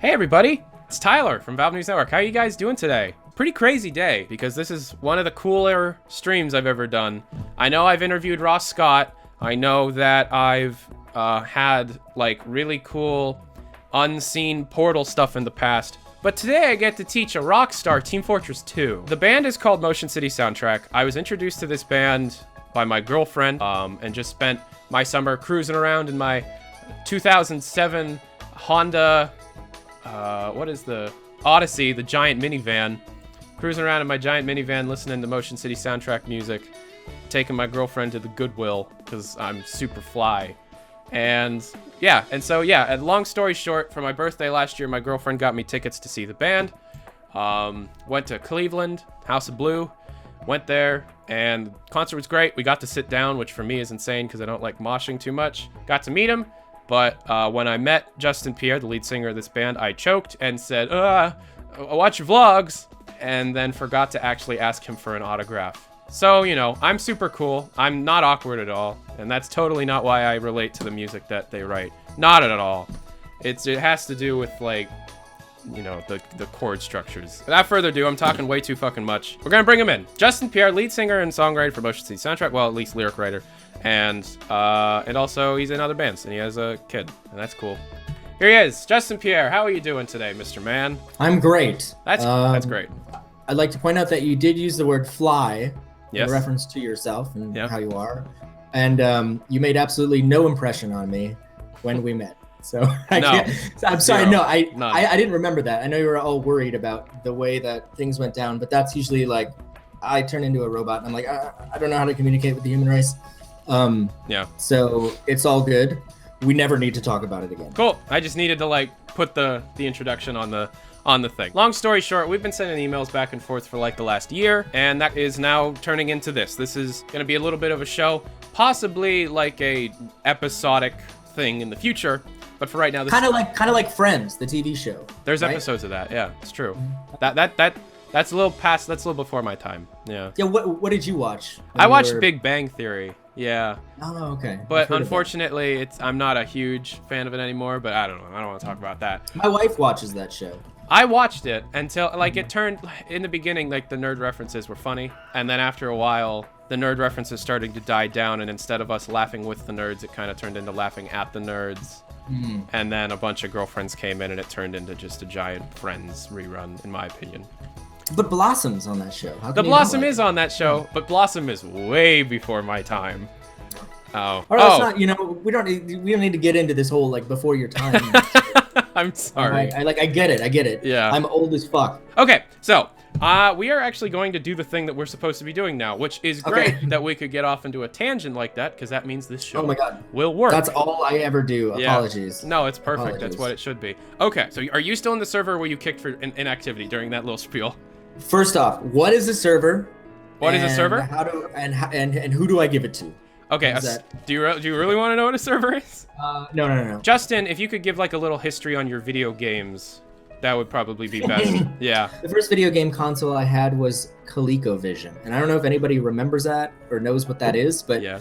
Hey everybody, it's Tyler from Valve News Network. How are you guys doing today? Pretty crazy day because this is one of the cooler streams I've ever done. I know I've interviewed Ross Scott. I know that I've had like really cool unseen Portal stuff in the past. But today I get to teach a Rockstar Team Fortress 2. The band is called Motion City Soundtrack. I was introduced to this band by my girlfriend and just spent my summer cruising around in my 2007 Honda what is the Odyssey, the giant minivan, cruising around in my giant minivan, listening to Motion City Soundtrack music, taking my girlfriend to the Goodwill because I'm super fly. And long story short, for my birthday last year, my girlfriend got me tickets to see the band. Went to Cleveland, House of Blue, went there, and the concert was great. We got to sit down, which for me is insane because I don't like moshing too much. Got to meet him. But when I met Justin Pierre, the lead singer of this band, I choked and said, I watch your vlogs, and then forgot to actually ask him for an autograph. So, you know, I'm super cool. I'm not awkward at all, and that's totally not why I relate to the music that they write. Not at all. It has to do with, like, you know, the chord structures. Without further ado, I'm talking way too fucking much. We're gonna bring him in. Justin Pierre, lead singer and songwriter for Motion City Soundtrack. Well, at least lyric writer. And also he's in other bands, and he has a kid, and that's cool. Here he is, Justin Pierre. How are you doing today, Mr. Man? I'm great. That's great. I'd like to point out that you did use the word fly Yes. in reference to yourself and Yep. how you are, and you made absolutely no impression on me when we met. So I'm sorry. Zero. No, I didn't remember that. I know you were all worried about the way that things went down, but that's usually like I turn into a robot and I'm like I don't know how to communicate with the human race. Yeah. So it's all good. We never need to talk about it again. Cool. I just needed to like put the introduction on the thing. Long story short, we've been sending emails back and forth for like the last year, and that is now turning into this. This is going to be a little bit of a show, possibly like a episodic thing in the future. But for right now, this kind of like Friends, the TV show. There's right? episodes of that. Yeah, it's true. That's a little past. That's a little before my time. Yeah. Yeah. What did you watch? I watched Big Bang Theory. Yeah. Oh, okay. But unfortunately, I'm not a huge fan of it anymore. But I don't know. I don't want to talk about that. My wife watches that show. I watched it until like it turned in the beginning. Like the nerd references were funny, and then after a while, the nerd references starting to die down. And instead of us laughing with the nerds, it kind of turned into laughing at the nerds. And then a bunch of girlfriends came in, and it turned into just a giant Friends rerun, in my opinion. But Blossom's on that show. The Blossom is on that show, but Blossom is way before my time. Oh. All right, let's not, you know, we don't need to get into this whole like before your time. I'm sorry. I get it. Yeah. I'm old as fuck. Okay, so we are actually going to do the thing that we're supposed to be doing now, which is great that we could get off into a tangent like that, because that means this show will work. That's all I ever do. Yeah. Apologies. No, it's perfect. Apologies. That's what it should be. Okay, so are you still in the server where you kicked for inactivity during that little spiel? First off, what is a server? What is a server? And who do I give it to? Okay, do you really want to know what a server is? No. Justin, if you could give like a little history on your video games, that would probably be best. Yeah. The first video game console I had was ColecoVision, and I don't know if anybody remembers that or knows what that is, but yeah,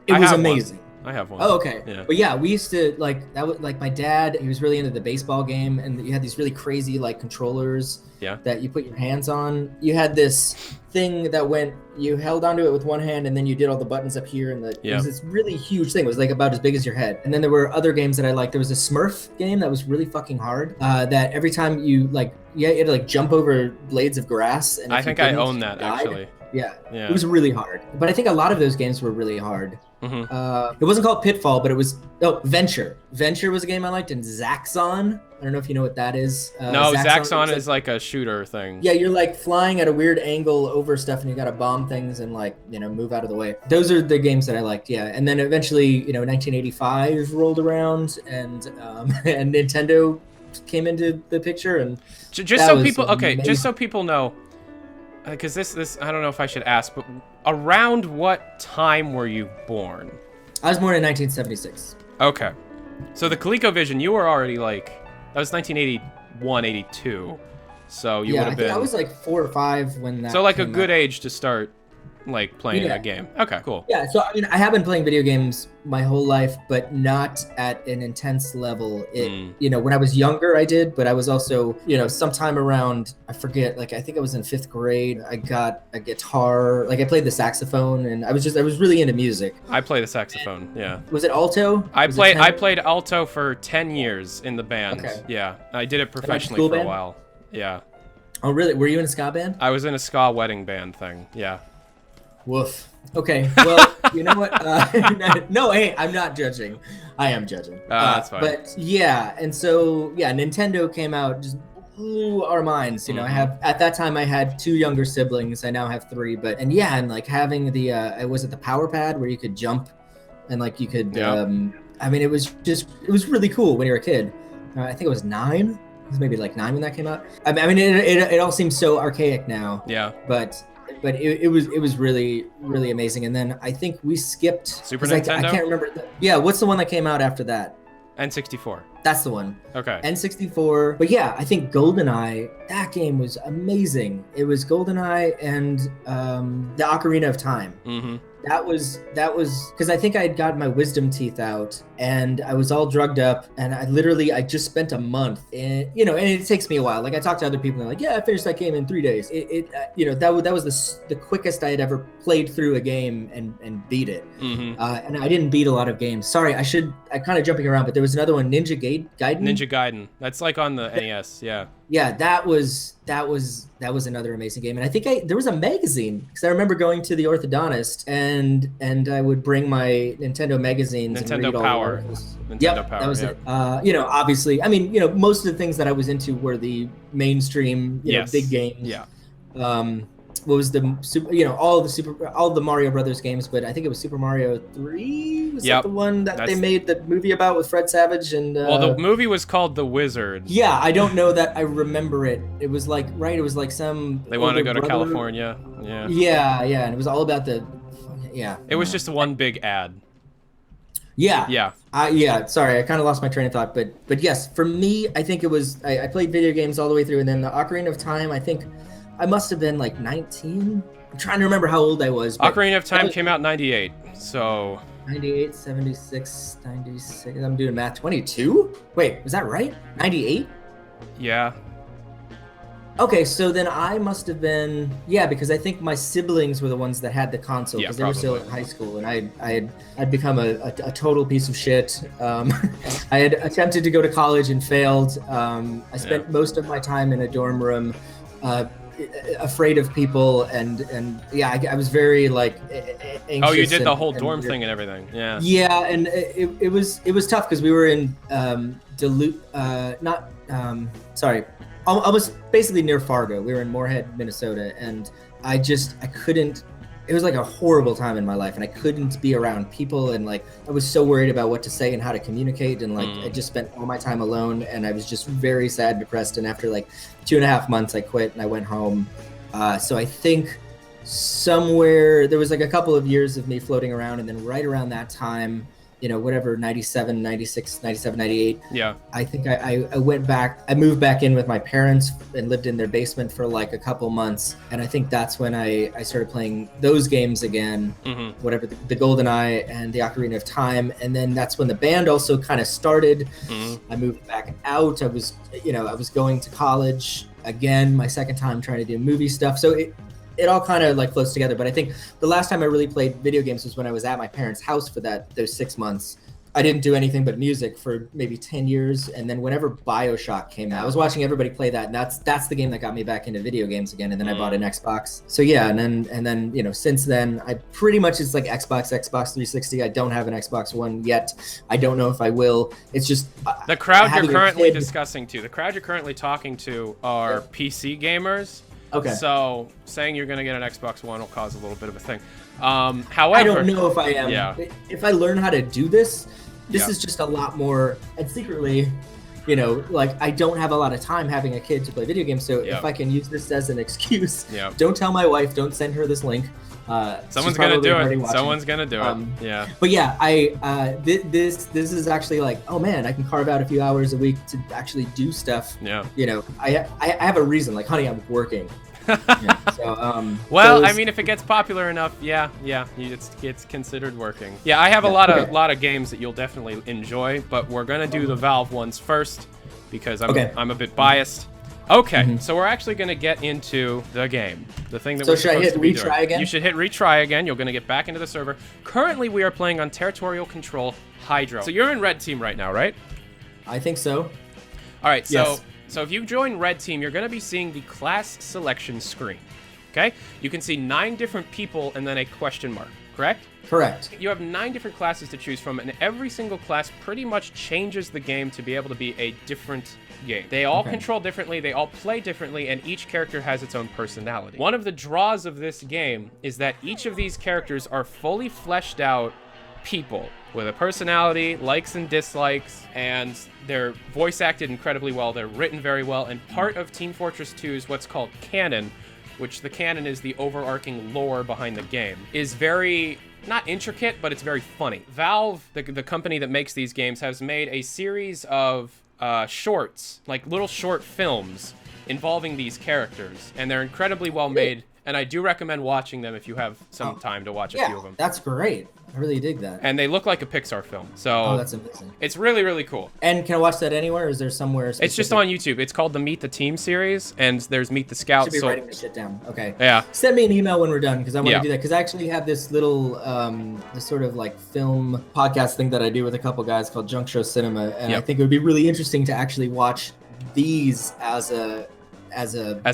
it was amazing. I have one. Oh, okay. Yeah. But yeah, we used to like that. Was like my dad. He was really into the baseball game, and you had these really crazy like controllers. Yeah. That you put your hands on. You had this thing that you held onto it with one hand, and then you did all the buttons up here, and it was this really huge thing. It was like about as big as your head. And then there were other games that I liked. There was a Smurf game that was really fucking hard. That every time you had to like jump over blades of grass. And I think I own that actually. Yeah. It was really hard. But I think a lot of those games were really hard. It wasn't called Pitfall, but it was Venture. Venture was a game I liked, and Zaxxon. I don't know if you know what that is. No, Zaxxon is like a shooter thing. Yeah, you're like flying at a weird angle over stuff, and you gotta bomb things and like move out of the way. Those are the games that I liked. Yeah, and then eventually 1985 rolled around, and and Nintendo came into the picture, and just so people know. Because this, I don't know if I should ask, but around what time were you born? I was born in 1976. Okay. So the ColecoVision, you were already like, that was 1981, 82. So you would have been. I was like 4 or 5 when that. So like a good age to start like playing a game. Okay, cool. Yeah, so I mean, I have been playing video games my whole life, but not at an intense level. You know, when I was younger, I did, but I was also, you know, sometime around, I forget, like I think I was in 5th grade. I got a guitar, like I played the saxophone, and I was really into music. I play the saxophone. Yeah. Was it alto? I played alto for 10 years in the band. Okay. Yeah, I did it professionally for a while. Yeah. Oh, really? Were you in a ska band? I was in a ska wedding band thing. Yeah. Woof. Okay, well, you know what? No, hey, I'm not judging. I am judging. That's fine. But yeah, and so, yeah, Nintendo came out, just blew our minds. You know, at that time, I had 2 younger siblings. I now have 3. And yeah, and like having the, was it the power pad where you could jump and like you could, I mean, it was really cool when you were a kid. I think it was 9. It was maybe like 9 when that came out. I mean, it all seems so archaic now. Yeah. But it was really, really amazing. And then I think we skipped Super Nintendo. I can't remember. Yeah, what's the one that came out after that? N64. That's the one. Okay. N64. But yeah, I think GoldenEye, that game was amazing. It was GoldenEye and the Ocarina of Time. Mm-hmm. That was because I think I had gotten my wisdom teeth out and I was all drugged up, and I just spent a month, and you know, and it takes me a while. Like I talked to other people and they're like, yeah, I finished that game in 3 days. You know, that was the quickest I had ever played through a game and beat it. Mm-hmm. And I didn't beat a lot of games. Sorry, I kind of jumping around, but there was another one, Ninja Gaiden. Ninja Gaiden. That's like on the NES. Yeah. Yeah, that was another amazing game. And I think there was a magazine, because I remember going to the orthodontist and I would bring my Nintendo magazines and read all Power. Nintendo Power. That was it. You know, obviously, I mean, you know, most of the things that I was into were the mainstream, you know, big games. Yeah. What was the super? You know, all the Mario Brothers games, but I think it was Super Mario 3. Was that the one that they made the movie about with Fred Savage and? Well, the movie was called The Wizard. Yeah, I don't know that I remember it. It was like It was like some. They wanted to go to California. Yeah. Yeah, and it was all about the. Yeah. It was just one big ad. Yeah. Yeah. Sorry, I kind of lost my train of thought, but yes, for me, I think it was I played video games all the way through, and then the Ocarina of Time. I think I must have been like 19. I'm trying to remember how old I was. Ocarina of Time came out in 98, so 98, 76, 96. I'm doing math. 22? Wait, was that right? 98? Yeah. Okay, so then I must have been, because I think my siblings were the ones that had the console, because they were still in high school, and I'd become a total piece of shit. I had attempted to go to college and failed. I spent most of my time in a dorm room, afraid of people, and I was very like anxious. Oh, you did the whole dorm thing and everything. Yeah, and it was tough because we were in Duluth, almost basically near Fargo. We were in Moorhead, Minnesota, and I couldn't. It was like a horrible time in my life, and I couldn't be around people, and like I was so worried about what to say and how to communicate, and like I just spent all my time alone, and I was just very sad, depressed, and after like 2.5 months I quit and I went home. So I think somewhere there was like a couple of years of me floating around, and then right around that time, you know, whatever, 97, 96, 97, 98. Yeah. I think I went back, I moved back in with my parents and lived in their basement for like a couple months. And I think that's when I started playing those games again, whatever, the GoldenEye and the Ocarina of Time. And then that's when the band also kind of started. I moved back out. I was going to college again, my second time trying to do movie stuff. So it all kind of like floats together. But I think the last time I really played video games was when I was at my parents' house for those 6 months. I didn't do anything but music for maybe 10 years. And then whenever BioShock came out, I was watching everybody play that. And that's the game that got me back into video games again. And then I bought an Xbox. So yeah, and then, you know, since then, I pretty much, it's like Xbox 360. I don't have an Xbox One yet. I don't know if I will. It's just the crowd you're currently discussing to. The crowd you're currently talking to are PC gamers. Okay. So saying you're going to get an Xbox One will cause a little bit of a thing. However, I don't know if I am. Yeah. If I learn how to do this is just a lot more. And secretly, you know, like I don't have a lot of time having a kid to play video games. So if I can use this as an excuse, don't tell my wife, don't send her this link. Someone's gonna do it. Someone's gonna do it. Yeah. But yeah, this is actually like, oh man, I can carve out a few hours a week to actually do stuff. Yeah. You know, I have a reason. Like, honey, I'm working. Yeah. So well, I those. mean, if it gets popular enough, yeah, it's considered working. Yeah, I have a Yeah, lot of games that you'll definitely enjoy, but we're gonna do the Valve ones first because I'm a bit biased. Okay, so we're actually gonna get into the game, the thing that we're supposed to be doing. So should I hit retry again? You should hit retry again. You're gonna get back into the server. Currently, we are playing on territorial control Hydro. So you're in red team right now, right? I think so. All right, so Yes. so if you join red team, you're going to be seeing the class selection screen. Okay? You can see 9 different people and then a question mark, correct? Correct. You have 9 different classes to choose from, and every single class pretty much changes the game to be able to be a different game. They all control differently, they all play differently, and each character has its own personality. One of the draws of this game is that each of these characters are fully fleshed out people with a personality, likes and dislikes, and they're voice acted incredibly well, they're written very well, and part of Team Fortress 2 is what's called canon, which the canon is the overarching lore behind the game, is very, not intricate, but it's very funny. Valve, the company that makes these games, has made a series of shorts, like little short films involving these characters, and they're incredibly well made, and I do recommend watching them if you have some time to watch a few of them. That's great. I really dig that. And they look like a Pixar film, so that's amazing. It's really, really cool. And can I watch that anywhere? Or is there somewhere specific? It's just on YouTube. It's called the Meet the Team series, and there's Meet the Scouts. Should be writing this shit down. Okay. Yeah. Send me an email when we're done, because I want to do that. Because I actually have this little, this sort of like film podcast thing that I do with a couple guys called Junk Show Cinema, and I think it would be really interesting to actually watch these as a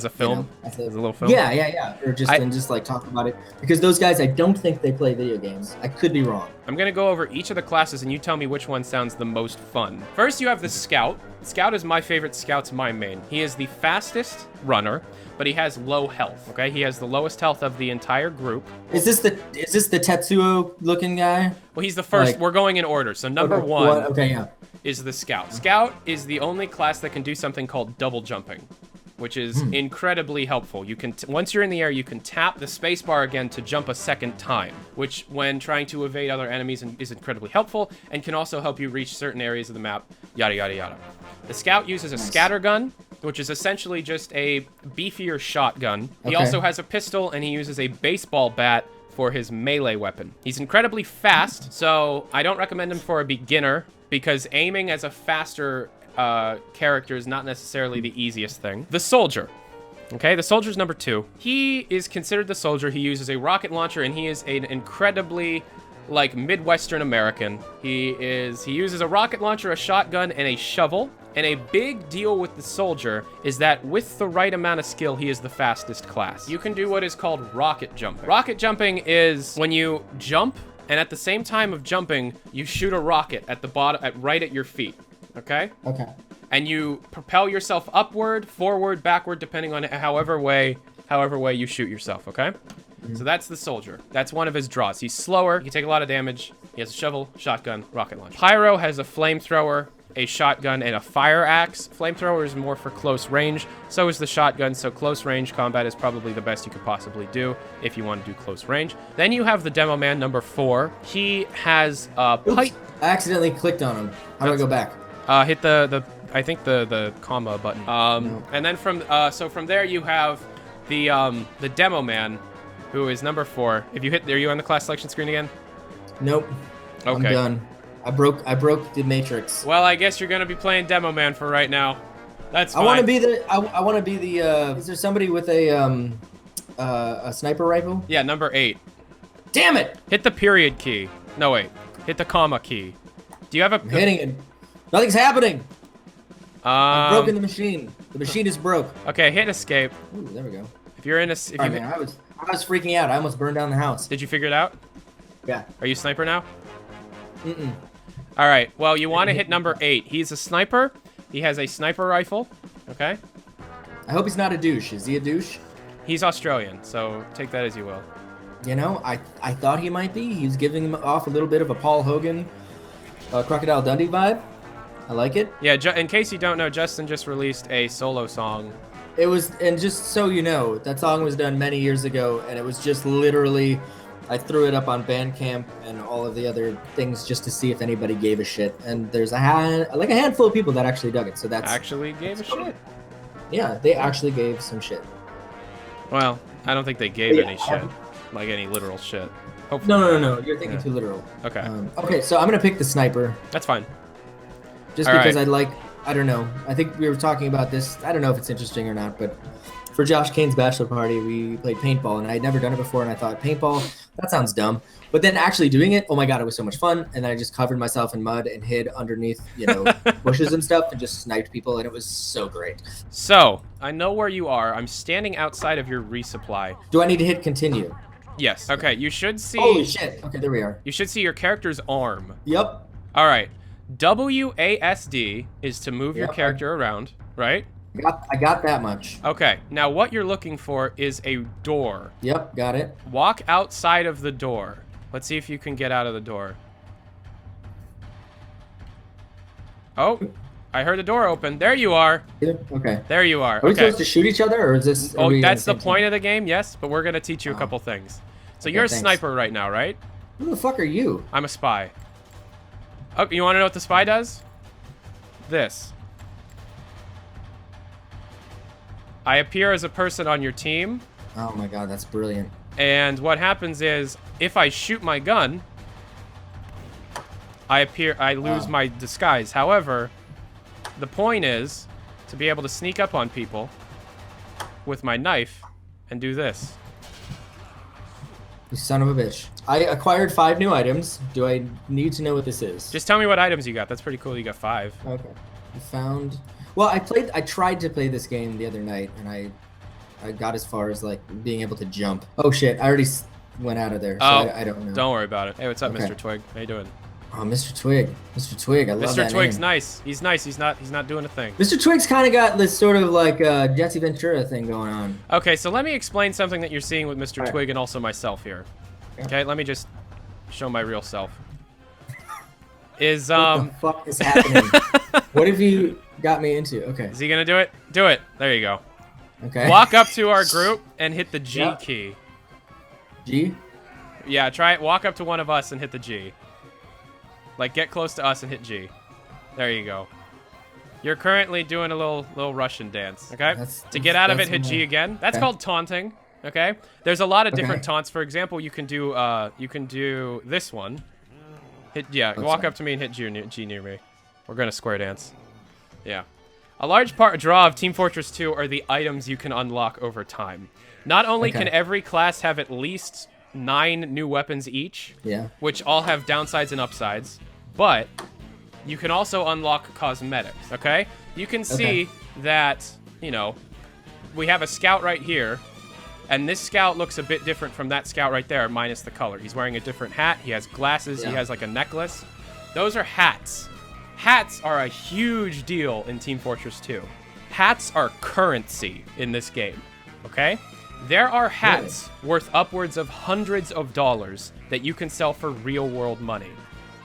film, as a little film. Yeah. Or just like talk about it, because those guys, I don't think they play video games. I could be wrong. I'm gonna go over each of the classes, and you tell me which one sounds the most fun. First, you have the Scout. Scout is my favorite. Scout's my main. He is the fastest runner, but he has low health. Okay, he has the lowest health of the entire group. Is this the Tetsuo looking guy? Well, he's the first. We're going in order. So number one is the Scout. Scout is the only class that can do something called double jumping, which is incredibly helpful. You can, once you're in the air, you can tap the spacebar again to jump a second time, which when trying to evade other enemies is incredibly helpful, and can also help you reach certain areas of the map, yada, yada, yada. The Scout uses a scatter gun, which is essentially just a beefier shotgun. He also has a pistol, and he uses a baseball bat for his melee weapon. He's incredibly fast, so I don't recommend him for a beginner, because aiming as a faster character is not necessarily the easiest thing. The Soldier. Okay, the Soldier's number 2. He is considered the Soldier. He uses a rocket launcher, and he is an incredibly, like, Midwestern American. He uses a rocket launcher, a shotgun, and a shovel. And a big deal with the Soldier is that with the right amount of skill, he is the fastest class. You can do what is called rocket jumping. Rocket jumping is when you jump, and at the same time of jumping, you shoot a rocket at the bottom, right at your feet. Okay? Okay. And you propel yourself upward, forward, backward, depending on however way you shoot yourself, okay? So that's the Soldier. That's one of his draws. He's slower, he can take a lot of damage, he has a shovel, shotgun, rocket launcher. Pyro has a flamethrower, a shotgun, and a fire axe. Flamethrower is more for close range, so is the shotgun, so close range combat is probably the best you could possibly do if you want to do close range. Then you have the Demo Man, number 4. He has a pipe. I accidentally clicked on him. How do I go back? Hit I think the comma button. And then from there you have the Demo Man, who is number 4. If you hit, are you on the class selection screen again? Nope. Okay. I'm done. I broke the matrix. Well, I guess you're gonna be playing Demo Man for right now. That's fine. I want to be the. Is there somebody with a sniper rifle? Yeah, number 8. Damn it! Hit the period key. No wait. Hit the comma key. Do you have a? I'm hitting it. Nothing's happening. I've broken the machine. The machine is broke. Okay, hit escape. Ooh, there we go. If you're in a, I was freaking out. I almost burned down the house. Did you figure it out? Yeah. Are you sniper now? Mm-mm. All right. Well, you want to hit number 8. He's a sniper. He has a sniper rifle. Okay. I hope he's not a douche. Is he a douche? He's Australian, so take that as you will. You know, I thought he might be. He's giving him off a little bit of a Paul Hogan, Crocodile Dundee vibe. I like it. Yeah. In case you don't know, Justin just released a solo song. It was, and just so you know, that song was done many years ago, and it was just literally, I threw it up on Bandcamp and all of the other things just to see if anybody gave a shit. And there's a handful of people that actually dug it. So that's actually gave a shit. Yeah, they actually gave some shit. Well, I don't think they gave Yeah, any shit. Like any literal shit. Hopefully. No. You're thinking too literal. Okay. Okay, so I'm gonna pick the sniper. That's fine. Just because I don't know. I think we were talking about this. I don't know if it's interesting or not, but for Josh Kane's bachelor party, we played paintball, and I had never done it before, and I thought, paintball, that sounds dumb. But then actually doing it, oh my god, it was so much fun. And then I just covered myself in mud and hid underneath, bushes and stuff and just sniped people, and it was so great. So, I know where you are. I'm standing outside of your resupply. Do I need to hit continue? Yes. Okay, you should see... Holy shit. Okay, there we are. You should see your character's arm. Yep. All right. WASD is to move your character around, right? I got that much. Okay, now what you're looking for is a door. Yep, got it. Walk outside of the door. Let's see if you can get out of the door. Oh, I heard the door open. There you are. Okay. There you are. Are we supposed to shoot each other, or is this... Oh, that's the point of the game, yes, but we're going to teach you a couple things. So you're a sniper right now, right? Who the fuck are you? I'm a spy. Oh, you want to know what the spy does? This. I appear as a person on your team. Oh my god, that's brilliant. And what happens is, if I shoot my gun, I lose my disguise. However, the point is to be able to sneak up on people with my knife and do this. You son of a bitch. I acquired 5 new items. Do I need to know what this is? Just tell me what items you got. That's pretty cool. You got 5. Okay. I found... Well, I tried to play this game the other night, and I got as far as, like, being able to jump. Oh, shit. I already went out of there, so I don't know. Don't worry about it. Hey, what's up, Mr. Twig? How you doing? Oh, Mr. Twig. Mr. Twig, I love that Mr. Twig's name. nice. He's nice. He's not doing a thing. Mr. Twig's kind of got this sort of, like, Jesse Ventura thing going on. Okay, so let me explain something that you're seeing with Mr. Twig and also myself here. Okay, let me just show my real self. What the fuck is happening? What have you got me into? Okay. Is he gonna do it? Do it. There you go. Okay. Walk up to our group and hit the G key. G? Yeah, try it. Walk up to one of us and hit the G. Like, get close to us and hit G. There you go. You're currently doing a little Russian dance, okay? To get out of it, hit G again. That's called taunting, okay? There's a lot of different taunts. For example, you can do this one. Walk up to me and hit G near me. We're gonna square dance. Yeah. A large draw of Team Fortress 2 are the items you can unlock over time. Not only can every class have at least 9 new weapons each, which all have downsides and upsides, but you can also unlock cosmetics, okay? You can see that, we have a scout right here, and this scout looks a bit different from that scout right there, minus the color. He's wearing a different hat, he has glasses, he has like a necklace. Those are hats. Hats are a huge deal in Team Fortress 2. Hats are currency in this game, okay? There are hats worth upwards of hundreds of dollars that you can sell for real-world money.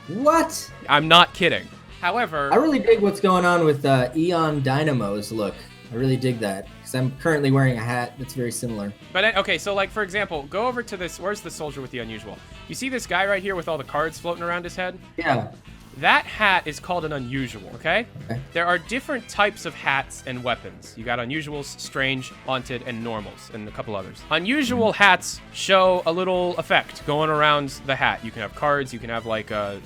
What? I'm not kidding. However... I really dig what's going on with Eon Dynamo's look. I really dig that, because I'm currently wearing a hat that's very similar. But, okay, so, like, for example, go over to this... Where's the soldier with the unusual? You see this guy right here with all the cards floating around his head? Yeah. That hat is called an unusual, okay? There are different types of hats and weapons. You got unusuals, strange, haunted, and normals, and a couple others. Unusual hats show a little effect going around the hat. You can have cards, you can have like a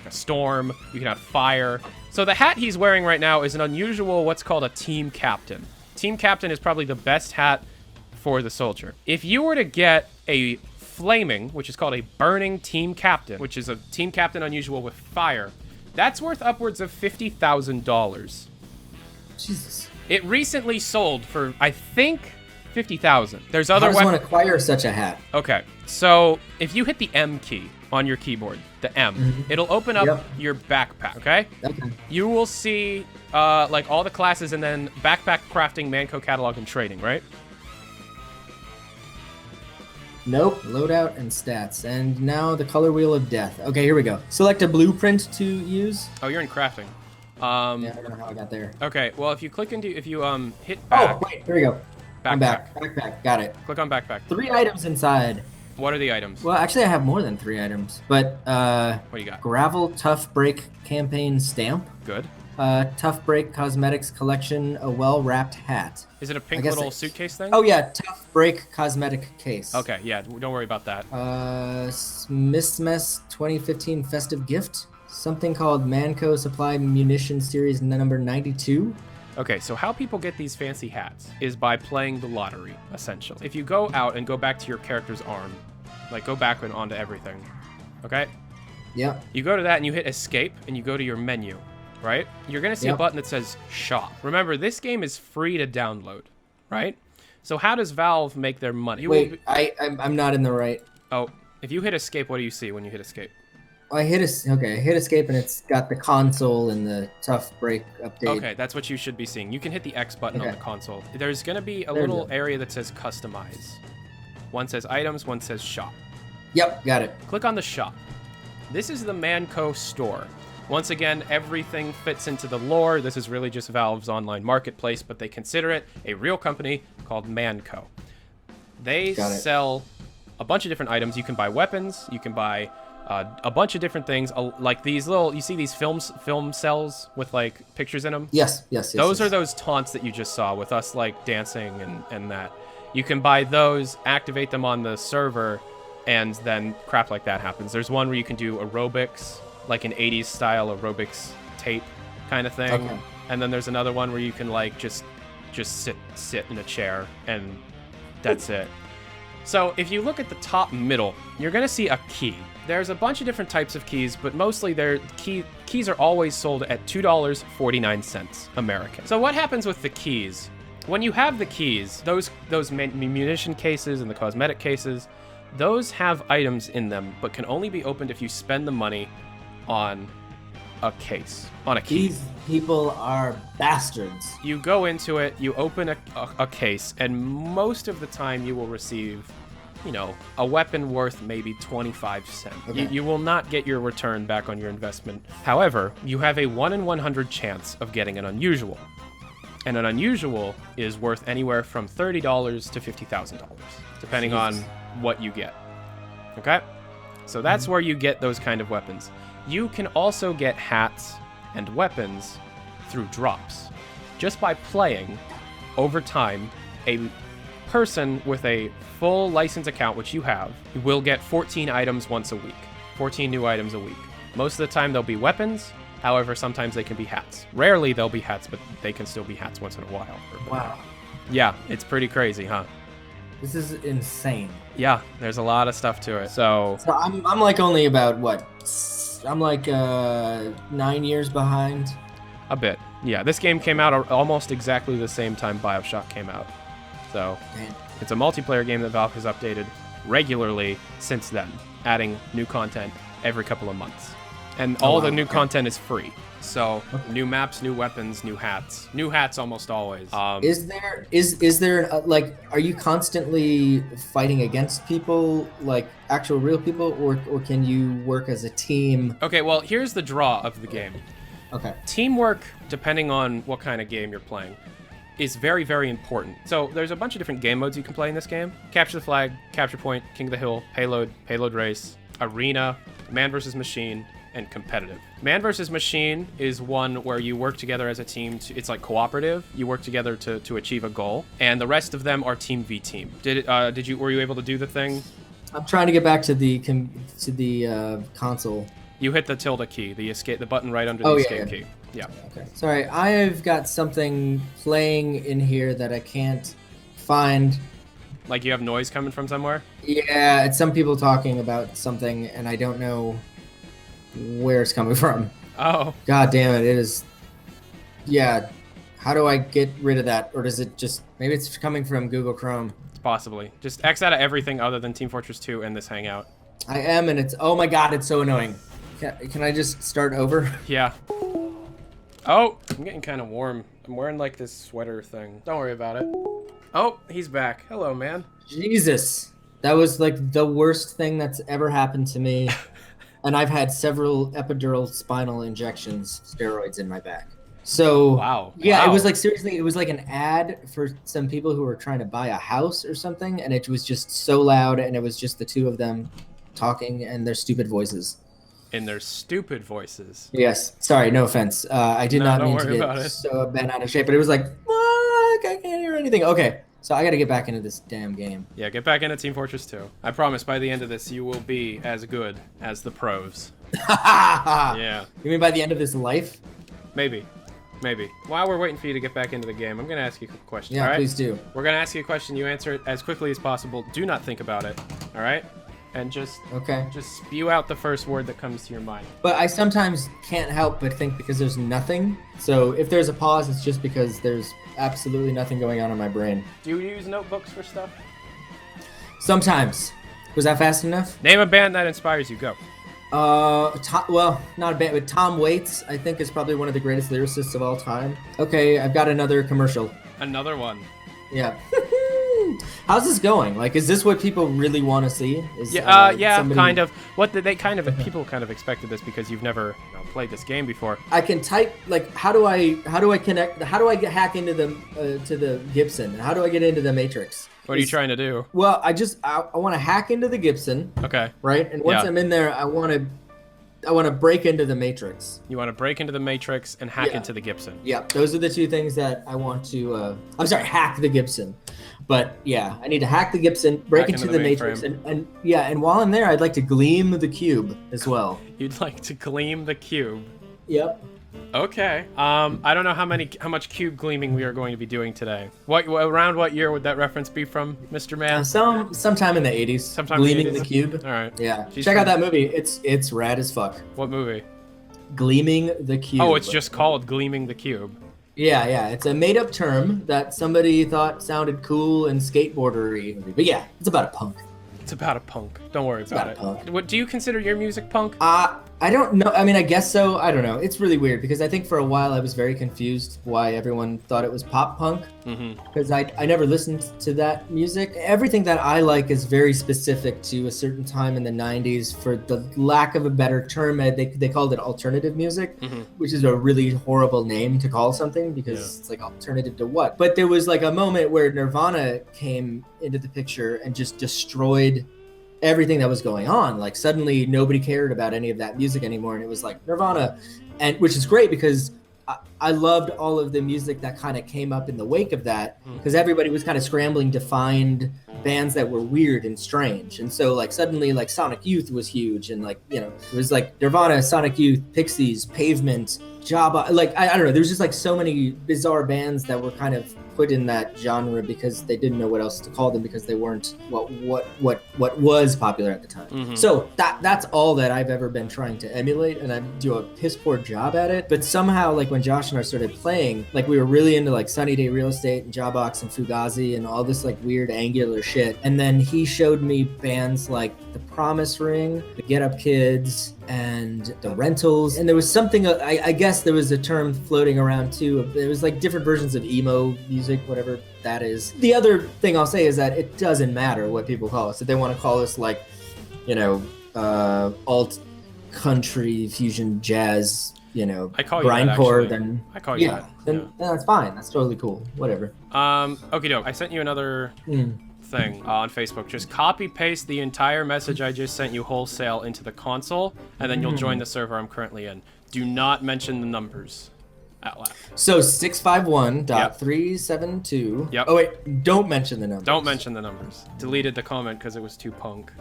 storm, you can have fire. So the hat he's wearing right now is an unusual, what's called a team captain. Team captain is probably the best hat for the soldier. If you were to get a flaming, which is called a burning team captain, which is a team captain unusual with fire, that's worth upwards of $50,000. Jesus. It recently sold for, I think, $50,000. There's other weapons. How does one acquire such a hat? Okay, so if you hit the M key on your keyboard, the M, it'll open up your backpack, okay? You will see like all the classes and then backpack crafting, Manco catalog, and trading, right? Nope. Loadout and stats. And now the color wheel of death. Okay, here we go. Select a blueprint to use. Oh, you're in crafting. Yeah, I don't know how I got there. Okay, well, if you click into, if you hit back. Oh, wait, here we go. Backpack. I'm back. Backpack, got it. Click on backpack. 3 items inside. What are the items? Well, actually, I have more than 3 items. But, what do you got? Gravel Tough Break Campaign Stamp. Good. Tough Break Cosmetics Collection, a well-wrapped hat. Is it a pink little suitcase thing? Oh yeah, Tough Break Cosmetic Case. Okay, yeah, don't worry about that. Mismess 2015 Festive Gift. Something called Manco Supply Munition Series number 92. Okay, so how people get these fancy hats is by playing the lottery, essentially. If you go out and go back to your character's arm, like go back and onto everything, okay? Yep. You go to that and you hit escape and you go to your menu, right? You're gonna see a button that says shop. Remember, this game is free to download, right? So how does Valve make their money? Wait, I'm not in the right. Oh, if you hit escape, what do you see when you hit escape? I hit escape and it's got the console and the Tough Break update. Okay, that's what you should be seeing. You can hit the X button on the console. There's gonna be a little area that says customize. One says items, one says shop. Yep, got it. Click on the shop. This is the Manco store. Once again, everything fits into the lore. This is really just Valve's online marketplace, but they consider it a real company called Manco. They sell a bunch of different items. You can buy weapons, you can buy a bunch of different things, like these little, you see these film cells with like pictures in them? Yes. Those are those taunts that you just saw with us like dancing and that. You can buy those, activate them on the server, and then crap like that happens. There's one where you can do aerobics, like an 80s style aerobics tape kind of thing. Okay. And then there's another one where you can like just sit in a chair and that's it. So if you look at the top middle, you're gonna see a key. There's a bunch of different types of keys, but mostly their keys are always sold at $2.49 American. So what happens with the keys? When you have the keys, those munition cases and the cosmetic cases, those have items in them, but can only be opened if you spend the money on a case, on a key. These people are bastards. You go into it, you open a case, and most of the time you will receive, you know, a weapon worth maybe 25 cents. Okay. You will not get your return back on your investment. However, you have a 1 in 100 chance of getting an unusual. And an unusual is worth anywhere from $30 to $50,000, depending on what you get. Okay? So that's where you get those kind of weapons. You can also get hats and weapons through drops. Just by playing, over time, a person with a full license account, which you have, will get 14 items once a week. 14 new items a week. Most of the time they'll be weapons. However, sometimes they can be hats. Rarely they'll be hats, but they can still be hats once in a while. Wow. Yeah, it's pretty crazy, huh? This is insane. Yeah, there's a lot of stuff to it. So I'm like only about what? I'm like 9 years behind. A bit. Yeah, this game came out almost exactly the same time BioShock came out. So it's a multiplayer game that Valve has updated regularly since then, adding new content every couple of months. And all the new content is free. So new maps, new weapons, new hats. New hats almost always. Is there like, are you constantly fighting against people, like actual real people, or can you work as a team? Okay, well, here's the draw of the game. Okay. Teamwork, depending on what kind of game you're playing, is very, very important. So there's a bunch of different game modes you can play in this game. Capture the flag, capture point, king of the hill, payload race, arena, man versus machine, and competitive. Man versus machine is one where you work together as a team. It's like cooperative. You work together to achieve a goal, and the rest of them are team v team. Were you able to do the thing? I'm trying to get back to the console. You hit the tilde key, the button right under the escape key. Yeah. Okay. Sorry, I've got something playing in here that I can't find. Like you have noise coming from somewhere? Yeah, it's some people talking about something, and I don't know where it's coming from. Oh. God damn it, it is. Yeah. How do I get rid of that? Or does it just, maybe it's coming from Google Chrome. Possibly. Just X out of everything other than Team Fortress 2 and this Hangout. I am, and it's, oh my God, it's so annoying. Can I just start over? Yeah. Oh, I'm getting kind of warm. I'm wearing like this sweater thing. Don't worry about it. Oh, he's back. Hello, man. Jesus. That was like the worst thing that's ever happened to me. And I've had several epidural spinal injections, steroids in my back. So, wow. Yeah, It was like, seriously, it was like an ad for some people who were trying to buy a house or something. And it was just so loud. And it was just the two of them talking and their stupid voices. in their stupid voices. Yes. Sorry, no offense. I did not don't mean to worry about get it. so bent out of shape, but it was like, fuck, I can't hear anything. Okay, so I got to get back into this damn game. Yeah, get back into Team Fortress 2. I promise by the end of this, you will be as good as the pros. Yeah. You mean by the end of this life? Maybe. Maybe. While we're waiting for you to get back into the game, I'm going to ask you a question. Yeah, all right? please do. We're going to ask you a question. You answer it as quickly as possible. Do not think about it. All right? And just spew out the first word that comes to your mind. But I sometimes can't help but think because there's nothing. So if there's a pause, it's just because there's absolutely nothing going on in my brain. Do you use notebooks for stuff? Sometimes. Was that fast enough? Name a band that inspires you. Go. Well, not a band, but Tom Waits, I think, is probably one of the greatest lyricists of all time. Okay, I've got another commercial. Another one. Yeah. How's this going? Like, is this what people really want to see? Yeah, somebody... kind of. People kind of expected this because you've never played this game before. I can type like, how do I connect? How do I hack into the to the Gibson? How do I get into the Matrix? What are you trying to do? Well, I want to hack into the Gibson. Okay. Right, and once I'm in there, I want to break into the Matrix. You want to break into the Matrix and hack into the Gibson. Yeah, those are the two things that I want to. Hack the Gibson. But yeah, I need to hack the Gibson, break into the Matrix, and while I'm there, I'd like to gleam the cube as well. You'd like to gleam the cube. Yep. Okay. I don't know how much cube gleaming we are going to be doing today. Around what year would that reference be from, Mr. Man? Sometime in the 80s. Sometime Gleaming in the 80s? the Cube. All right. Yeah. Check out that movie. It's rad as fuck. What movie? Gleaming the Cube. Oh, it's just called Gleaming the Cube. Yeah. It's a made-up term that somebody thought sounded cool and skateboardery. But yeah, it's about a punk. It's about a punk. Don't worry about it. Punk. What do you consider your music punk? I don't know. I mean, I guess so. I don't know. It's really weird because I think for a while I was very confused why everyone thought it was pop punk. Because I never listened to that music. Everything that I like is very specific to a certain time in the 90s. For the lack of a better term, they called it alternative music, which is a really horrible name to call something because it's like alternative to what? But there was like a moment where Nirvana came into the picture and just destroyed everything that was going on. Like suddenly nobody cared about any of that music anymore, and it was like Nirvana, and which is great because I loved all of the music that kind of came up in the wake of that, because everybody was kind of scrambling to find bands that were weird and strange. And so like suddenly like Sonic Youth was huge, and like, you know, it was like Nirvana, Sonic Youth, Pixies, Pavement, Jabba, like I don't know, there was just like so many bizarre bands that were kind of put in that genre because they didn't know what else to call them because they weren't what was popular at the time. So that's all that I've ever been trying to emulate, and I do a piss poor job at it. But somehow, like when Josh and I started playing, like we were really into like Sunny Day Real Estate and Jawbox and Fugazi and all this like weird angular shit. And then he showed me bands like The Promise Ring, The Get Up Kids, and The Rentals. And there was something, I guess there was a term floating around too. There was like different versions of emo music, whatever that is. The other thing I'll say is that it doesn't matter what people call us. If they want to call us like, you know, alt country fusion jazz, you know, grindcore, then I call you that. Then that's fine. That's totally cool. Whatever. Okie doke. I sent you another thing on Facebook. Just copy paste the entire message I just sent you wholesale into the console, and then you'll join the server I'm currently in. Do not mention the numbers out loud. So 651.372. Yep. Oh wait, don't mention the numbers. Don't mention the numbers. Deleted the comment because it was too punk.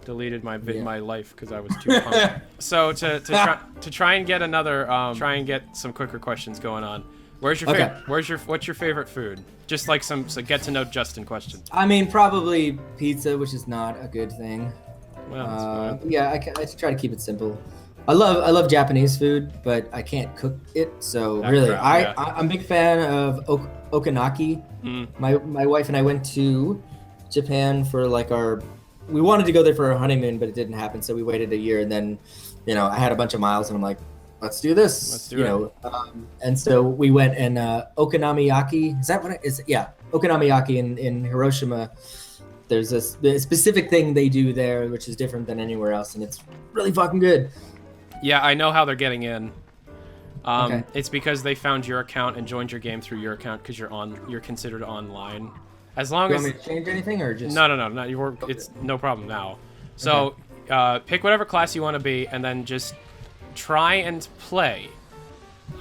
Deleted my life because I was too punk. So to try and get another try and get some quicker questions going on. What's your favorite food? Just like some get to know Justin question. I mean, probably pizza, which is not a good thing. Well, yeah, I try to keep it simple. I love Japanese food, but I can't cook it. So really, I'm a big fan of okonaki. My wife and I went to Japan for like we wanted to go there for our honeymoon, but it didn't happen. So we waited a year, and then, you know, I had a bunch of miles, and I'm like, let's do this. Let's do it. And so we went and okonomiyaki. Is that what it is? Yeah, okonomiyaki in Hiroshima. There's a specific thing they do there, which is different than anywhere else, and it's really fucking good. Yeah, I know how they're getting in. It's because they found your account and joined your game through your account because you're considered online. As long as you want me to change anything or just no, it's no problem now. So pick whatever class you want to be, and then just try and play.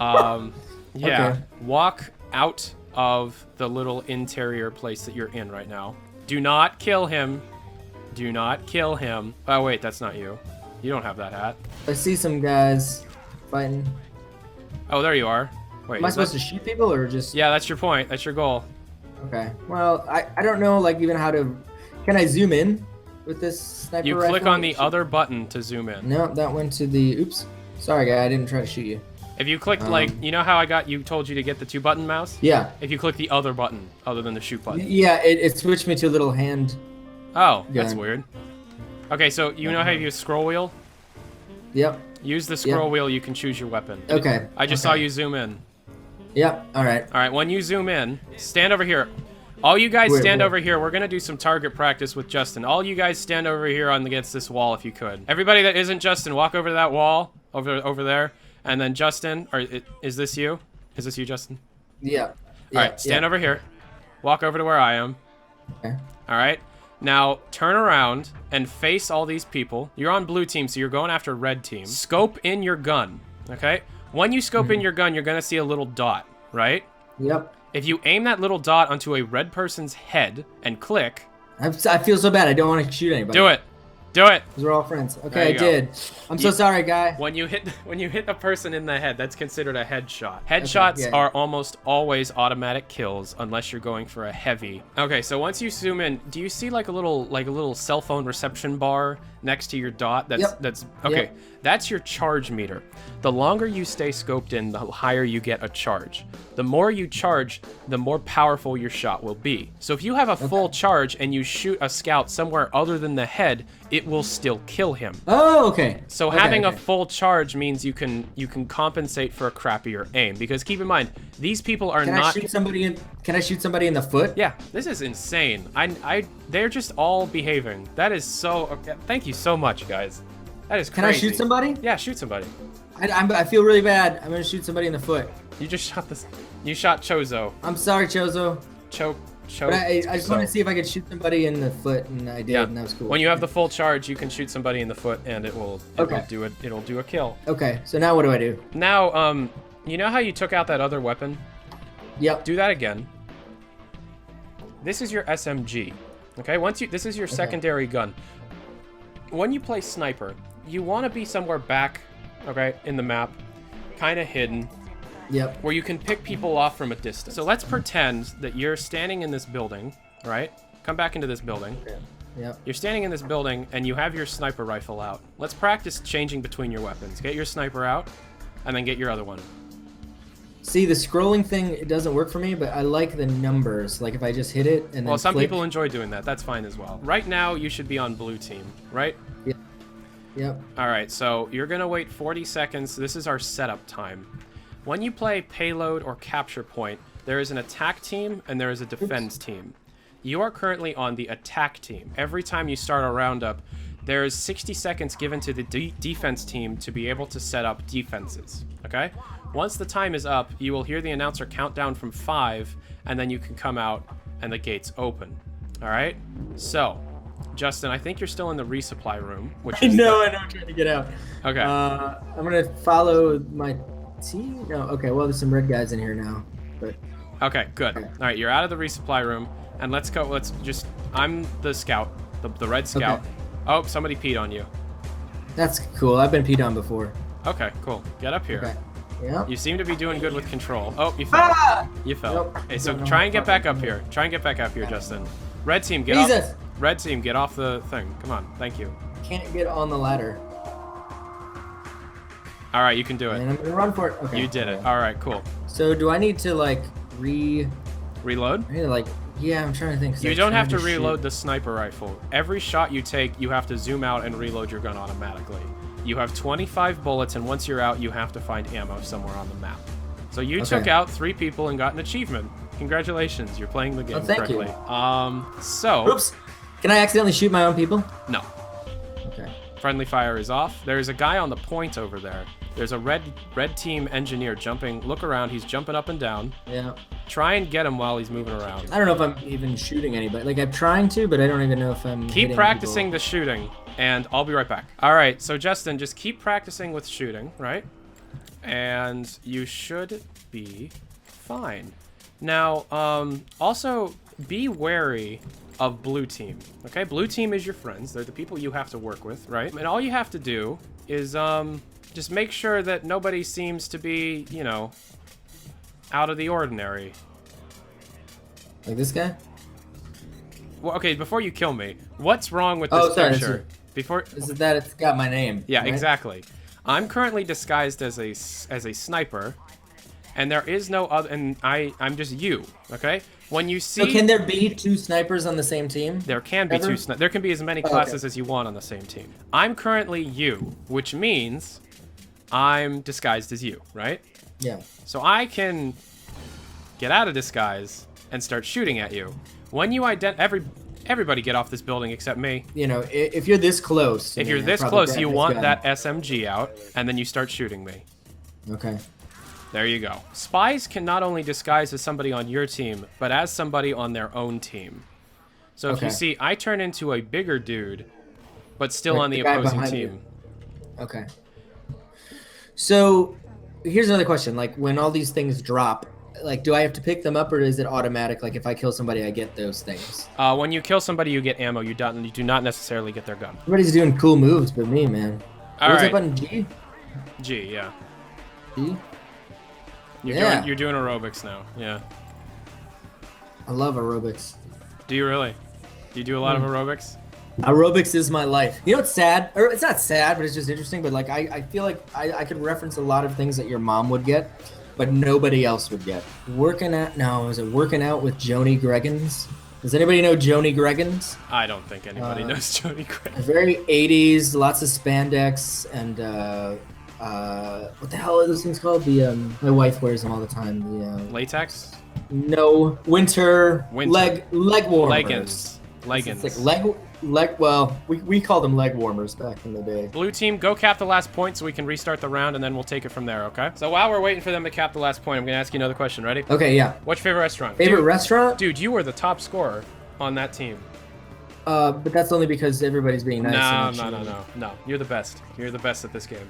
Yeah. Okay. Walk out of the little interior place that you're in right now. Do not kill him. Do not kill him. Oh, wait, that's not you. You don't have that hat. I see some guys fighting. Oh, there you are. Wait, am I supposed to shoot people or just... Yeah, that's your point. That's your goal. Okay. Well, I don't know, like, even how to... Can I zoom in with this sniper rifle? You click on the other button to zoom in. No, that went to the... Oops. Sorry, guy. I didn't try to shoot you. If you clicked, like, you know how told you to get the 2-button mouse? Yeah. If you click the other button, other than the shoot button. Yeah, it switched me to a little hand Oh, gun. that's weird. Okay, so you know how you use scroll wheel? Yep. Use the scroll wheel, you can choose your weapon. Okay. I just saw you zoom in. Yep, alright. Alright, when you zoom in, stand over here. All you guys stand over here. We're going to do some target practice with Justin. All you guys stand over here against this wall if you could. Everybody that isn't Justin, walk over to that wall, over there. And then Justin, or is this you? Is this you, Justin? Yeah. Alright, stand over here. Walk over to where I am. Okay. Alright. Now, turn around and face all these people. You're on blue team, so you're going after red team. Scope in your gun, okay? When you scope in your gun, you're going to see a little dot, right? Yep. If you aim that little dot onto a red person's head and click... I feel so bad. I don't want to shoot anybody. Do it. Do it. Because we're all friends. Okay, I did. I'm so sorry, guy. When you hit a person in the head, that's considered a headshot. Headshots are almost always automatic kills unless you're going for a heavy. Okay, so once you zoom in, do you see like a little cell phone reception bar next to your dot? That's okay. Yep. That's your charge meter. The longer you stay scoped in, the higher you get a charge. The more you charge, the more powerful your shot will be. So if you have a full charge and you shoot a scout somewhere other than the head, it will still kill him. Oh, okay. So having a full charge means you can compensate for a crappier aim. Because keep in mind, these people are not... Can I shoot somebody in the foot? Yeah, this is insane. They're just all behaving. That is so... Okay, thank you so much, guys. That is crazy. Can I shoot somebody? Yeah, shoot somebody. I feel really bad. I'm gonna shoot somebody in the foot. You just shot this. You shot Chozo. I'm sorry, Chozo. But I just wanted to see if I could shoot somebody in the foot, and I did, and that was cool. When you have the full charge, you can shoot somebody in the foot, and it'll do a kill. Okay, so now what do I do? Now, you know how you took out that other weapon? Yep. Do that again. This is your SMG. Okay, this is your secondary gun. When you play sniper, you want to be somewhere back, okay, in the map, kind of hidden. Yep. Where you can pick people off from a distance. So let's pretend that you're standing in this building, right? Come back into this building. Yep. You're standing in this building and you have your sniper rifle out. Let's practice changing between your weapons. Get your sniper out and then get your other one. See, the scrolling thing, it doesn't work for me, but I like the numbers. Like if I just hit it and then Well, some people enjoy doing that. That's fine as well. Right now, you should be on blue team, right? Yep. Yep. All right, so you're going to wait 40 seconds. This is our setup time. When you play payload or capture point, there is an attack team and there is a defense team. You are currently on the attack team. Every time you start a roundup, there is 60 seconds given to the defense team to be able to set up defenses, okay? Once the time is up, you will hear the announcer count down from 5, and then you can come out and the gates open, all right? So, Justin, I think you're still in the resupply room. Which is I know, I'm trying to get out. Okay. I'm going to follow my team. No, okay, well, there's some red guys in here now, but... Okay, good. Okay. All right, you're out of the resupply room, and let's go. I'm the scout, the red scout. Okay. Oh, somebody peed on you. That's cool. I've been peed on before. Okay, cool. Get up here. Okay. Yeah. You seem to be doing good with control. Oh, you fell. Ah! You fell. Nope. Hey, so try and get back up here. Try and get back up here, Justin. Red team, get off. Red team, get off the thing. Come on. Thank you. Can't get on the ladder. All right, you can do it. And I'm gonna run for it. Okay. You did it. All right, cool. So do I need to like reload? I need to yeah, I'm trying to think. You don't have to reload the sniper rifle. Every shot you take, you have to zoom out and reload your gun automatically. You have 25 bullets, and once you're out, you have to find ammo somewhere on the map. So you took out 3 people and got an achievement. Congratulations, you're playing the game correctly. So... Oops. Can I accidentally shoot my own people? No. Okay. Friendly fire is off. There's a guy on the point over there. There's a red team engineer jumping. Look around. He's jumping up and down. Yeah. Try and get him while he's moving around. I don't know if I'm even shooting anybody. Like, I'm trying to, but I don't even know if I'm Keep practicing the shooting. and I'll be right back. All right, so Justin, just keep practicing with shooting, right? And you should be fine. Now, also be wary of blue team, okay? Blue team is your friends. They're the people you have to work with, right? And all you have to do is just make sure that nobody seems to be, you know, out of the ordinary. Like this guy? Well, okay, before you kill me, what's wrong with this picture? Is it that it's got my name? Yeah, right? exactly. I'm currently disguised as a sniper, and there is no other, and I'm just you, okay? When you see... So can there be 2 snipers on the same team? There can be 2 snipers. There can be as many classes as you want on the same team. I'm currently you, which means I'm disguised as you, right? Yeah. So I can get out of disguise and start shooting at you. When you everybody get off this building except me. You know, if you're this close. If you're this close, you want that SMG out, and then you start shooting me. Okay. There you go. Spies can not only disguise as somebody on your team, but as somebody on their own team. So if you see, I turn into a bigger dude, but still like on the opposing team. Okay. So here's another question. Like, when all these things drop, like, do I have to pick them up, or is it automatic? Like, if I kill somebody, I get those things? When you kill somebody, you get ammo. You do not necessarily get their gun. Everybody's doing cool moves but me, man. What's that button? G? G, yeah. G? You're doing aerobics now, yeah. I love aerobics. Do you really? Do you do a lot of aerobics? Aerobics is my life. You know what's sad? Or it's not sad, but it's just interesting. But like, I feel like I could reference a lot of things that your mom would get, but nobody else would get. Working out with Joni Greggins? Does anybody know Joni Greggins? I don't think anybody knows Joni Greggins. Very 80s, lots of spandex, and what the hell are those things called? My wife wears them all the time. The latex? No, winter. leg warmers. Leggings. It's like well, we called them leg warmers back in the day. Blue team, go cap the last point so we can restart the round, and then we'll take it from there, okay? So while we're waiting for them to cap the last point, I'm gonna ask you another question. Ready? Okay, yeah. What's your favorite restaurant? Favorite restaurant? Dude, you were the top scorer on that team. But that's only because everybody's being nice. No. You're the best. You're the best at this game.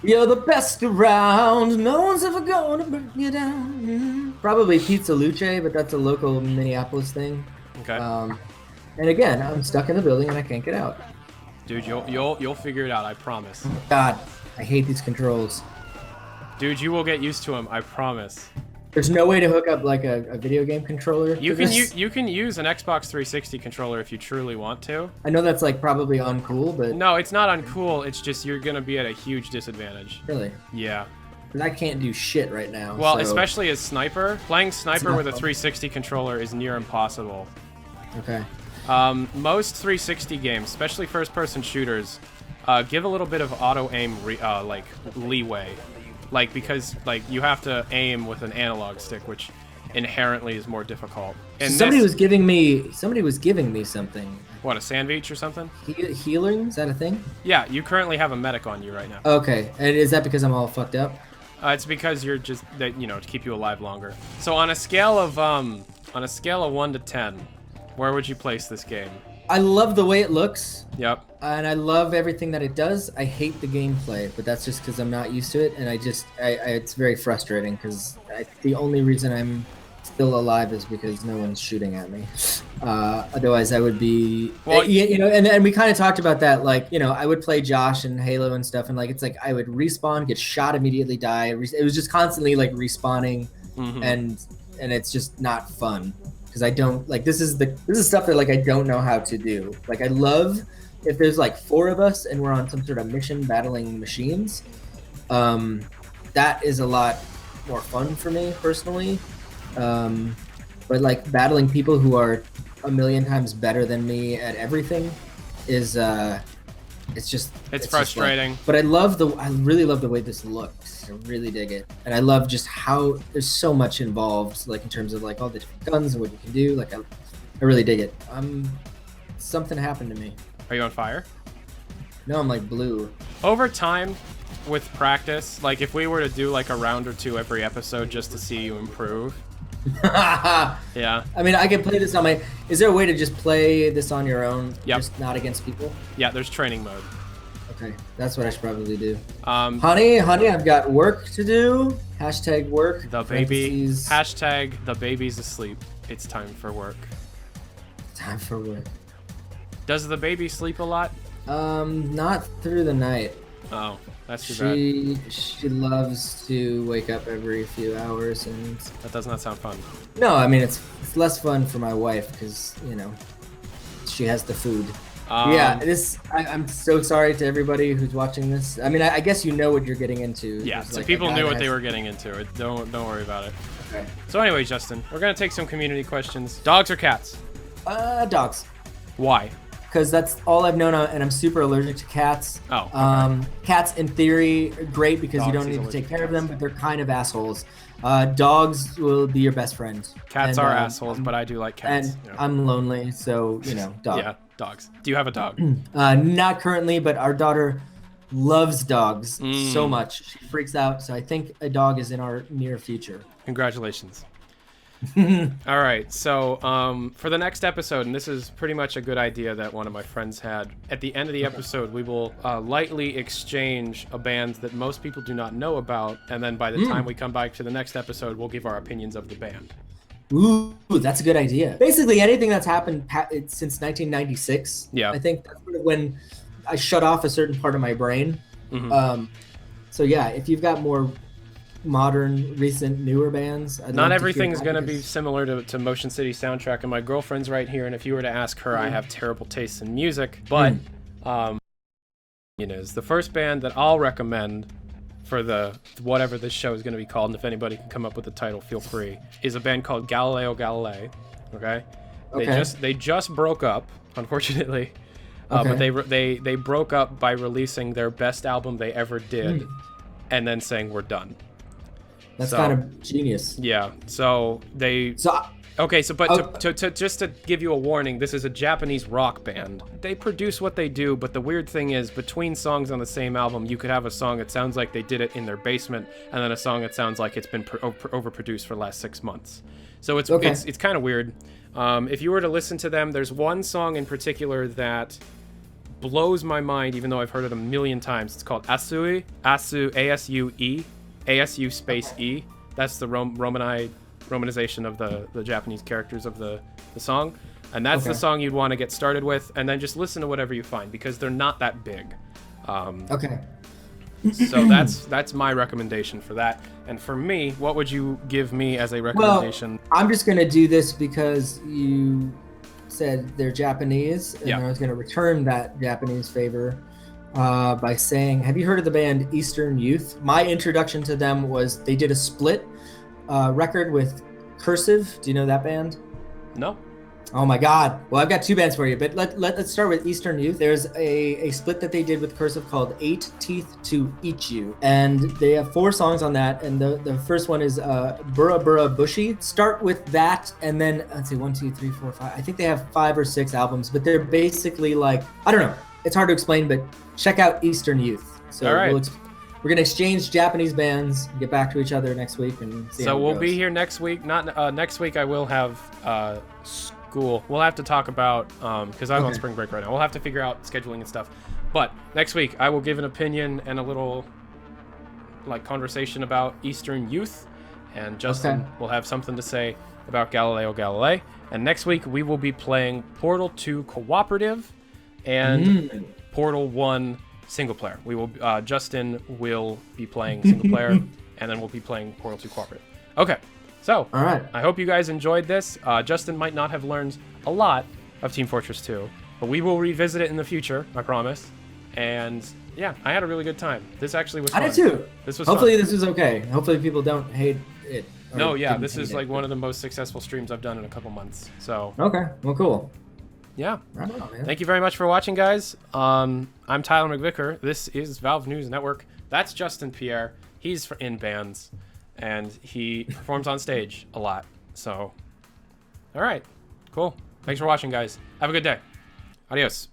You're the best around. No one's ever gonna bring you down. Probably Pizza Luce, but that's a local Minneapolis thing. Okay. And again, I'm stuck in the building and I can't get out. Dude, you'll figure it out. I promise. God, I hate these controls. Dude, you will get used to them. I promise. There's no way to hook up like a video game controller. You can use an Xbox 360 controller if you truly want to. I know that's like probably uncool, but no, it's not uncool. It's just you're gonna be at a huge disadvantage. Really? Yeah. Because I can't do shit right now. Well, so... especially as sniper, playing sniper with a 360 controller is near impossible. Okay. Most 360 games, especially first-person shooters, give a little bit of auto-aim like leeway. Like, because like you have to aim with an analog stick, which inherently is more difficult. And somebody was giving me something. What, a sandwich or something? Healing? Is that a thing? Yeah, you currently have a medic on you right now. Okay, and is that because I'm all fucked up? It's because you're just to keep you alive longer. So on a scale of 1 to 10, where would you place this game? I love the way it looks. Yep. And I love everything that it does. I hate the gameplay, but that's just because I'm not used to it, and it's very frustrating because the only reason I'm still alive is because no one's shooting at me. Otherwise, I would be. Well, and we kind of talked about that. Like, I would play Josh and Halo and stuff, and like it's like I would respawn, get shot immediately, die. It was just constantly like respawning, and it's just not fun. Because I don't like this is stuff that like I don't know how to do. Like I love if there's like 4 of us and we're on some sort of mission battling machines. That is a lot more fun for me personally. But like battling people who are a million times better than me at everything is it's frustrating. But I really love the way this looks. I really dig it, and I love just how there's so much involved, like in terms of like all the different guns and what you can do. Like I really dig it. Something happened to me. Are you on fire? No, I'm like blue. Over time, with practice, like if we were to do like a round or 2 every episode just to see you improve, Yeah. I mean, I can play this on my. Is there a way to just play this on your own? Yep. Just not against people? Yeah, there's training mode. Okay, that's what I should probably do. Honey, I've got work to do. Hashtag work. The baby. Hashtag the baby's asleep. It's time for work. Time for work. Does the baby sleep a lot? Not through the night. Oh, that's too bad. She loves to wake up every few hours, and that does not sound fun. No, I mean it's less fun for my wife because she has the food. Yeah, I'm so sorry to everybody who's watching this. I mean, I guess you know what you're getting into. Yeah, so people knew what they were getting into. Don't worry about it. Okay. So anyway, Justin, we're gonna take some community questions. Dogs or cats? Dogs. Why? Because that's all I've known, and I'm super allergic to cats. Oh. Okay. Cats, in theory, are great because you don't need to take care of them, but they're kind of assholes. Dogs will be your best friend. Cats are assholes, but I do like cats. And I'm lonely, so dog. Yeah, dogs. Do you have a dog? Not currently, but our daughter loves dogs so much. She freaks out, so I think a dog is in our near future. Congratulations. All right, so for the next episode, and this is pretty much a good idea that one of my friends had, at the end of the episode, we will lightly exchange a band that most people do not know about, and then by the time we come back to the next episode, we'll give our opinions of the band. Ooh, that's a good idea. Basically, anything that's happened since 1996, I think that's sort of when I shut off a certain part of my brain. So yeah, if you've got more modern, recent, newer bands. Not everything's going to be similar to Motion City Soundtrack, and my girlfriend's right here, and if you were to ask her, I have terrible taste in music, but is the first band that I'll recommend for the whatever this show is going to be called, and if anybody can come up with a title, feel free, is a band called Galileo Galilei. Okay? They just broke up, unfortunately. But they broke up by releasing their best album they ever did and then saying we're done. That's kind of genius. Yeah. So just to give you a warning, this is a Japanese rock band. They produce what they do, but the weird thing is between songs on the same album, you could have a song that sounds like they did it in their basement, and then a song that sounds like it's been overproduced for the last 6 months. So it's kind of weird. If you were to listen to them, there's one song in particular that blows my mind, even though I've heard it a million times. It's called Asui, A-S-U-E, A-S-U space E. That's the romanization of the Japanese characters of the song. And that's the song you'd want to get started with, and then just listen to whatever you find, because they're not that big. So that's my recommendation for that. And for me, what would you give me as a recommendation? Well, I'm just going to do this because you said they're Japanese, and I was going to return that Japanese favor by saying, have you heard of the band Eastern Youth? My introduction to them was they did a split record with Cursive. Do you know that band? No. Oh my God. Well, I've got two bands for you, but let's start with Eastern Youth. There's a split that they did with Cursive called 8 Teeth to Eat You. And they have 4 songs on that. And the first one is Bura Bura Bushy. Start with that. And then, let's see, 1, 2, 3, 4, 5. I think they have 5 or 6 albums, but they're basically like, I don't know. It's hard to explain, but check out Eastern Youth. So all right. We're going to exchange Japanese bands, get back to each other next week, and see how it we'll goes. Be here next week. Not next week. I will have school. We'll have to talk about because I'm on spring break right now. We'll have to figure out scheduling and stuff. But next week I will give an opinion and a little conversation about Eastern Youth, and Justin will have something to say about Galileo Galilei. And next week we will be playing Portal 2 Cooperative and Portal 1 single player. We will Justin will be playing single player, and then we'll be playing Portal 2 Cooperative. Okay. So, all right. I hope you guys enjoyed this. Justin might not have learned a lot of Team Fortress 2, but we will revisit it in the future, I promise. And yeah, I had a really good time. This actually was fun. I did too. This was Hopefully fun. This was okay. Hopefully people don't hate it. No, yeah, this is one of the most successful streams I've done in a couple months. So okay, well, cool. Yeah. Right on, man. Thank you very much for watching, guys. I'm Tyler McVicker. This is Valve News Network. That's Justin Pierre. He's in bands, and he performs on stage a lot. So, all right, cool. Thanks for watching, guys. Have a good day. Adios.